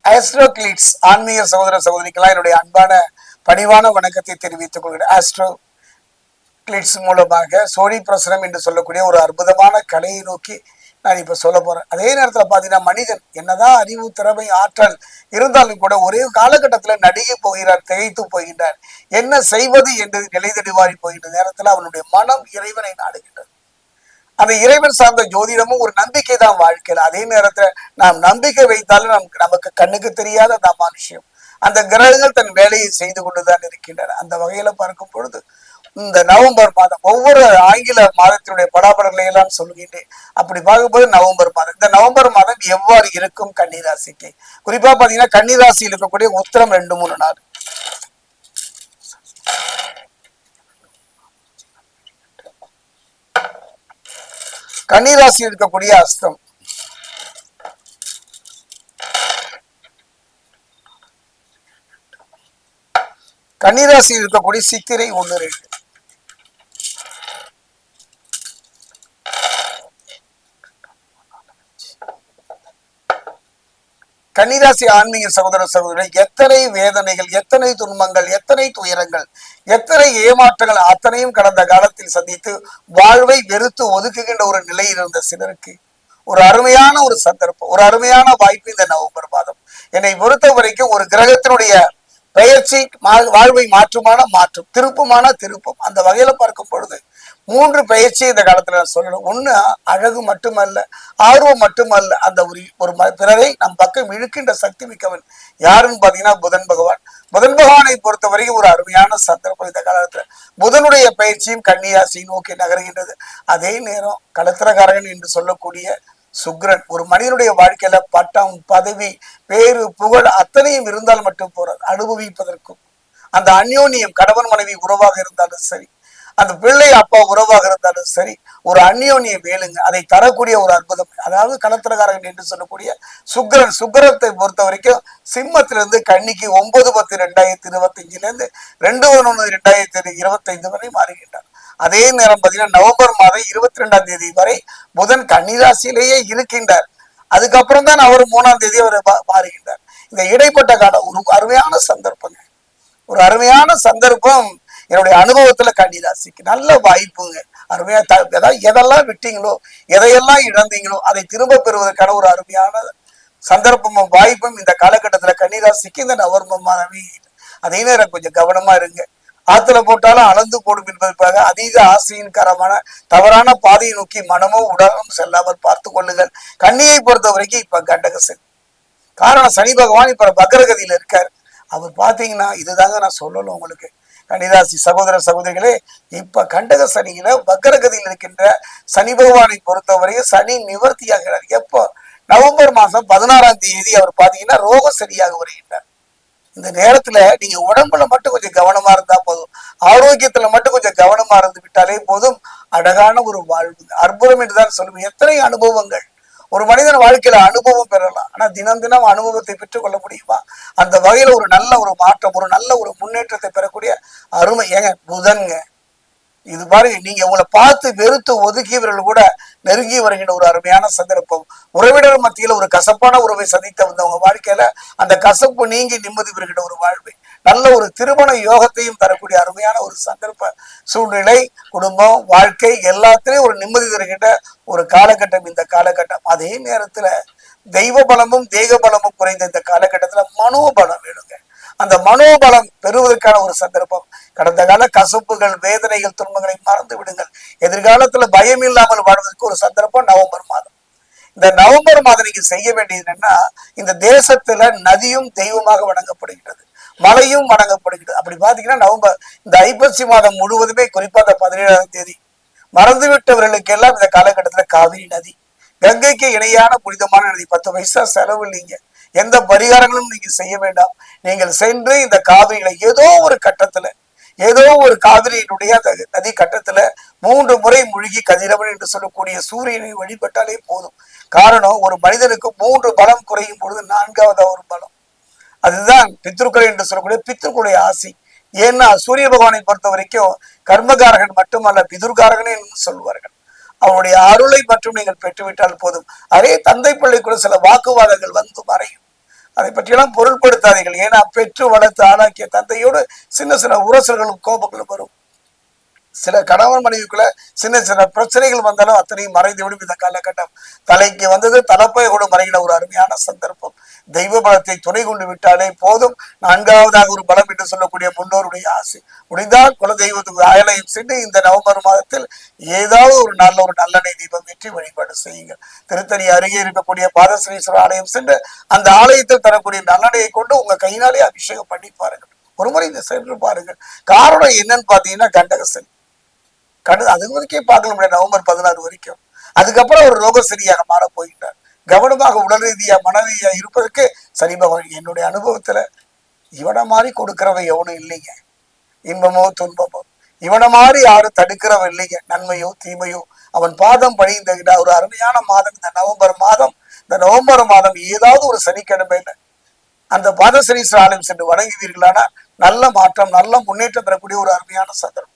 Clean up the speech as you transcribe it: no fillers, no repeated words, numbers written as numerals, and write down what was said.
Astro glitz ஆன்மீக சகோதர சகோதரிக்கெல்லாம் என்னுடைய அன்பான பணிவான வணக்கத்தை தெரிவித்துக் கொள்கிறேன். ஆஸ்ட்ரோ கிளிட்ஸ் மூலமாக சோழி பிரசனம் என்று சொல்லக்கூடிய ஒரு அற்புதமான கலையை நோக்கி நான் இப்ப சொல்ல போறேன். அதே நேரத்துல பாத்தீங்கன்னா மனிதன் என்னதான் அறிவு திறமை ஆற்றல் இருந்தாலும் கூட ஒரே காலகட்டத்துல நடுங்கி போகிறார், திகைத்து போகின்றார். என்ன செய்வது என்று நிலை தெளிவாரி போகின்ற நேரத்துல அவனுடைய மனம் இறைவனை நாடுகின்றது. அந்த இறைவன் சார்ந்த ஜோதிடமும் ஒரு நம்பிக்கை தான் வாழ்க்கையில். அதே நேரத்துல நாம் நம்பிக்கை வைத்தாலும் நமக்கு கண்ணுக்கு தெரியாத அந்த அமானுஷ்யம் அந்த கிரகங்கள் தன் வேலையை செய்து கொண்டுதான் இருக்கின்றன. அந்த வகையில பார்க்கும் பொழுது இந்த நவம்பர் மாதம் ஒவ்வொரு ஆங்கில மாதத்தினுடைய பலாபலங்களை எல்லாம் சொல்லுகின்றேன். அப்படி பார்க்கும்போது நவம்பர் மாதம், இந்த நவம்பர் மாதம் எவ்வாறு இருக்கும் கன்னிராசிக்கு, குறிப்பா பாத்தீங்கன்னா கன்னிராசியில் இருக்கக்கூடிய உத்திரம் 2-3 நாள், கன்னிராசியில் இருக்கக்கூடிய அஸ்தம், கன்னிராசியில் இருக்கக்கூடிய சித்திரை 1-2, கன்னிராசி ஆன்மீக சகோதர சகோதரி எத்தனை வேதனைகள், எத்தனை துன்பங்கள், எத்தனை துயரங்கள், எத்தனை ஏமாற்றங்கள் அத்தனையும் கடந்த காலத்தில் சந்தித்து வாழ்வை வெறுத்து ஒதுக்குகின்ற ஒரு நிலையில் இருந்த சிலருக்கு ஒரு அருமையான ஒரு சந்தர்ப்பம், ஒரு அருமையான வாய்ப்பு இந்த நவம்பர் மாதம். என்னை பொறுத்த வரைக்கும் ஒரு கிரகத்தினுடைய பெயர்ச்சி வாழ்வை மாற்றுமான மாற்றும், திருப்பமான திருப்பம். அந்த வகையில பார்க்கும் பொழுது 3 பயிற்சி இந்த காலத்துல நான் சொல்லணும். ஒண்ணு அழகு மட்டுமல்ல, ஆர்வம் மட்டுமல்ல, அந்த ஒரு பிறரை நம் பக்கம் இழுக்கின்ற சக்தி மிக்கவன் யாருன்னு பாத்தீங்கன்னா புதன் பகவான். புதன் பகவானை பொறுத்த வரைக்கும் ஒரு அருமையான சந்தர்ப்பம் இந்த காலத்துல. புதனுடைய பயிற்சியும் கன்னிராசியை நோக்கி நகர்கின்றது. அதே நேரம் களத்திரகாரகன் என்று சொல்லக்கூடிய சுக்ரன் ஒரு மனிதனுடைய வாழ்க்கையில பட்டம், பதவி, பேரு, புகழ் அத்தனையும் இருந்தால் மட்டும் போறது, அனுபவிப்பதற்கும் அந்த அந்யோன்யம் கணவன் மனைவி உறவாக இருந்தாலும் சரி, அந்த பிள்ளை அப்பா உறவாக இருந்தாலும் சரி, ஒரு அந்யோன்ய வேலுங்க அதை தரக்கூடிய ஒரு அற்புதம். அதாவது களத்திரகாரகன் என்று சொல்லக்கூடிய சுக்கிரன், சுக்கிரத்தை பொறுத்த வரைக்கும் சிம்மத்திலிருந்து கன்னிக்கு 9-10-2025 2-11-2025 வரை மாறுகின்றார். அதே நேரம் பார்த்தீங்கன்னா நவம்பர் மாதம் 22ஆம் தேதி வரை புதன் கன்னிராசியிலேயே இருக்கின்றார். அதுக்கப்புறம் தான் அவர் 3ஆம் தேதி அவர் மாறுகின்றார். இந்த இடைப்பட்ட காலம் ஒரு அருமையான சந்தர்ப்பங்க, ஒரு அருமையான சந்தர்ப்பம். என்னுடைய அனுபவத்துல கன்னிராசிக்கு நல்ல வாய்ப்புங்க, அருமையா. அதாவது எதெல்லாம் விட்டீங்களோ, எதையெல்லாம் இழந்தீங்களோ அதை திரும்ப பெறுவதற்கான ஒரு அருமையான சந்தர்ப்பமும் வாய்ப்பும் இந்த காலகட்டத்துல கன்னிராசிக்கு இந்த நவம்பர் மாதமே. அதே நேரம் கொஞ்சம் கவனமா இருங்க. ஆத்துல போட்டாலும் அளந்து போடும் என்பதற்காக அதீத ஆசையின் காரணமான தவறான பாதையை நோக்கி மனமோ உடலும் செல்லாமல் பார்த்து கொள்ளுங்கள். கன்னியை பொறுத்த வரைக்கும் இப்ப கண்டக சனி, காரணம் சனி பகவான் இப்ப வக்ரகதியில இருக்காரு. அவர் பாத்தீங்கன்னா இதுதாங்க நான் சொல்லணும் உங்களுக்கு கன்னிராசி சகோதர சகோதரிகளே, இப்ப கண்டக சனியில வக்ரகதியில் இருக்கின்ற சனி பகவானை பொறுத்தவரையும் சனி நிவர்த்தியாகிறார். எப்போ? நவம்பர் மாசம் 16ஆம் தேதி அவர் பாத்தீங்கன்னா ரோக சரியாக வருகின்றார். இந்த நேரத்துல நீங்க உடம்புல மட்டும் கொஞ்சம் கவனமா இருந்தா போதும், ஆரோக்கியத்துல மட்டும் கொஞ்சம் கவனமா இருந்து விட்டாலே போதும். அழகான ஒரு வாழ்வு, அற்புதம் என்றுதான் சொல்லுவேன். எத்தனை அனுபவங்கள் ஒரு மனிதன் வாழ்க்கையில அனுபவம் பெறலாம், ஆனா தினம் தினம் அனுபவத்தை பெற்றுக் கொள்ள முடியுமா? அந்த வகையில ஒரு நல்ல ஒரு மாற்றம், ஒரு நல்ல ஒரு முன்னேற்றத்தை பெறக்கூடிய அருமை ஏங்க புதன்ங்க. இது பாருங்க, நீங்க உங்களை பார்த்து வெறுத்து ஒதுக்கியவர்கள் கூட நெருங்கி வருகின்ற ஒரு அருமையான சந்தர்ப்பம். உறவினர் மத்தியில ஒரு கசப்பான உறவை சந்தித்த வந்தவங்க வாழ்க்கையில அந்த கசப்பு நீங்கி நிம்மதி பெறுகின்ற ஒரு வாழ்வை, நல்ல ஒரு திருமண யோகத்தையும் தரக்கூடிய அருமையான ஒரு சந்தர்ப்ப சூழ்நிலை, குடும்பம், வாழ்க்கை எல்லாத்திலையும் ஒரு நிம்மதி தருகின்ற ஒரு காலகட்டம் இந்த காலகட்டம். அதே நேரத்துல தெய்வ பலமும் தேக பலமும் குறைந்த இந்த காலகட்டத்துல மனோபலம் வேணுங்க. அந்த மனோபலம் பெறுவதற்கான ஒரு சந்தர்ப்பம். கடந்த கால கசப்புகள், வேதனைகள், துன்பங்களை மறந்து விடுங்கள். எதிர்காலத்துல பயம் இல்லாமல் வாழ்வதற்கு ஒரு சந்தர்ப்பம் நவம்பர் மாதம். இந்த நவம்பர் மாதம் நீங்க செய்ய வேண்டியது என்னன்னா, இந்த தேசத்துல நதியும் தெய்வமாக வணங்கப்படுகிறது, மலையும் வணங்கப்படுகிறது. அப்படி பாத்தீங்கன்னா நவம்பர் இந்த ஐப்பசி மாதம் முழுவதுமே, குறிப்பா இந்த 17ஆம் தேதி மறந்துவிட்டவர்களுக்கு எல்லாம் இந்த காலகட்டத்துல காவிரி நதி, கங்கைக்கு இணையான புனிதமான நதி. 10 பைசா செலவு இல்லைங்க, எந்த பரிகாரங்களும் நீங்க செய்ய வேண்டாம். நீங்கள் சென்று இந்த காவிரியில ஏதோ ஒரு கட்டத்துல, ஏதோ ஒரு காவிரியினுடைய நதி கட்டத்துல 3 முறை மூழ்கி கதிரவன் என்று சொல்லக்கூடிய சூரியனை வழிபட்டாலே போதும். காரணம், ஒரு மனிதனுக்கு 3 பலம் குறையும் பொழுது 4வது ஒரு பலம், அதுதான் பித்ருக்கள் என்று சொல்லக்கூடிய பித்ருக்களுடைய ஆசி. ஏன்னா சூரிய பகவானை பொறுத்த வரைக்கும் கர்மகாரகன் மட்டுமல்ல, பிதுர்காரகன் என்று சொல்வார்கள். அவருடைய அருளை மற்றும் நீங்கள் பெற்றுவிட்டால் போதும். அதே தந்தை பிள்ளை கூட சில வாக்குவாதங்கள் வந்து மறையும். அதை பற்றியெல்லாம் பொருட்படுத்தாதீர்கள். ஏன்னா பெற்று வளர்த்து ஆளாக்கிய தந்தையோடு சின்ன சின்ன உரசல்களும் கோபங்களும் வரும். சில கணவன் மனைவிக்குள்ள சின்ன சின்ன பிரச்சனைகள் வந்தாலும் அத்தனையும் மறைந்து விடும் இந்த காலகட்டம். தலைக்கு வந்தது தலைப்பை கூட மறைகிற ஒரு அருமையான சந்தர்ப்பம். தெய்வ பலத்தை துணை கொண்டு விட்டாலே போதும். நான்காவதாக ஒரு பலம் என்று சொல்லக்கூடிய முன்னோருடைய ஆசை. முடிந்தால் குல தெய்வத்துக்கு ஆலயம் சென்று இந்த நவம்பர் மாதத்தில் ஏதாவது ஒரு நல்ல ஒரு நல்லெண்ணெய் தீபம் ஏற்றி வழிபாடு செய்யுங்கள். திருத்தணி அருகே இருக்கக்கூடிய பாதஸ்ரீஸ்வரர் ஆலயம் சென்று அந்த ஆலயத்தில் தரக்கூடிய நல்லெண்ணெயை கொண்டு உங்க கையினாலே அபிஷேகம் பண்ணி பாருங்கள். ஒரு முறை இந்த சென்று பாருங்கள். காரணம் என்னன்னு பாத்தீங்கன்னா கண்டகசனி. அது வரைக்கும் பார்க்கல முடியாது, நவம்பர் 16 வரைக்கும். அதுக்கப்புறம் ஒரு ரோக சரியாக மாற போகின்றார். கவனமாக உடல் ரீதியா மன ரீதியா இருப்பதற்கு சனி பகவான். என்னுடைய அனுபவத்துல இவனை மாதிரி கொடுக்கிறவன் எவனும் இல்லைங்க. இன்பமோ துன்பமோ இவனை மாதிரி யாரும் தடுக்கிறவன் இல்லைங்க. நன்மையோ தீமையோ அவன் பாதம் பணிந்த ஒரு அருமையான மாதம் இந்த நவம்பர் மாதம். இந்த நவம்பர் மாதம் ஏதாவது ஒரு சனிக்கிழமையில அந்த பாதசனீஸ்வரர் ஆலயம் சென்று வணங்குவீர்களானா நல்ல மாற்றம் நல்ல முன்னேற்றம் பெறக்கூடிய ஒரு அருமையான சந்தர்ப்பம்.